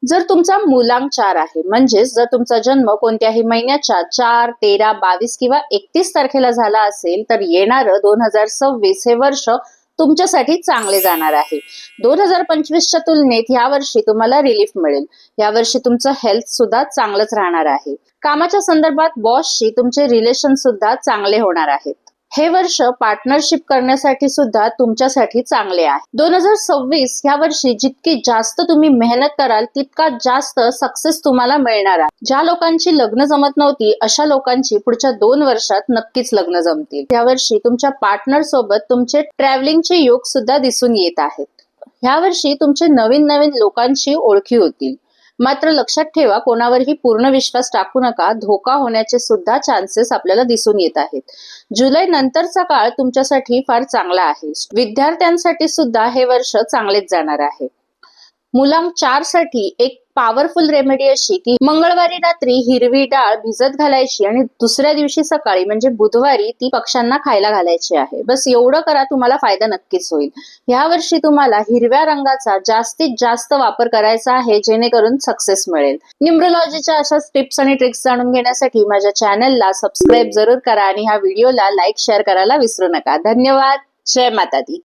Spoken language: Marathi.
जर तुमचा मूलांक 4 आहे, म्हणजेच जर तुमचा जन्म कोणत्याही महिन्याच्या 4, 13, 22 किंवा 31 तारखेला झाला असेल, तर येणारं 2026 हे वर्ष तुमच्यासाठी चांगले जाणार आहे. 2025च्या तुलनेत यावर्षी तुम्हाला रिलीफ मिळेल. यावर्षी तुमचं हेल्थ सुद्धा चांगलंच राहणार आहे. कामाच्या संदर्भात बॉसशी तुमचे रिलेशन सुद्धा चांगले होणार आहेत. हे वर्ष पार्टनरशिप करण्यासाठी सुद्धा तुमच्यासाठी चांगले आहे. 2026 ह्या वर्षी जितकी जास्त तुम्ही मेहनत कराल तितका जास्त सक्सेस तुम्हाला मिळणार आहे. ज्या लोकांची लग्न जमत नव्हती अशा लोकांची पुढच्या 2 वर्षात नक्कीच लग्न जमतील. यावर्षी तुमच्या पार्टनर सोबत तुमचे ट्रॅव्हलिंगचे योग सुद्धा दिसून येत आहेत. ह्या वर्षी तुमचे नवीन नवीन लोकांशी ओळखी होतील. मात्र लक्षात ठेवा, कोणावरही पूर्ण विश्वास टाकू नका. धोका होण्याचे सुद्धा चान्सेस आपल्याला दिसून येत आहेत. जुलै नंतरचा काळ तुमच्यासाठी फार चांगला आहे. विद्यार्थ्यांसाठी सुद्धा हे वर्ष चांगलेच जाणार आहे. मूलांक 4 साठी एक पॉवरफुल रेमेडी अशी की मंगळवारी रात्री हिरवी डाळ भिजत घालायची आणि दुसऱ्या दिवशी सकाळी म्हणजे बुधवारी ती पक्ष्यांना खायला घालायची आहे. बस एवढं करा, तुम्हाला फायदा नक्कीच होईल. ह्या वर्षी तुम्हाला हिरव्या रंगाचा जास्तीत जास्त वापर करायचा आहे, जेणेकरून सक्सेस मिळेल. न्यूमरोलॉजीच्या अशाच टिप्स आणि ट्रिक्स जाणून घेण्यासाठी माझ्या चॅनलला सबस्क्राईब जरूर करा आणि ह्या व्हिडिओला लाईक शेअर करायला विसरू नका. धन्यवाद. जय माता दी.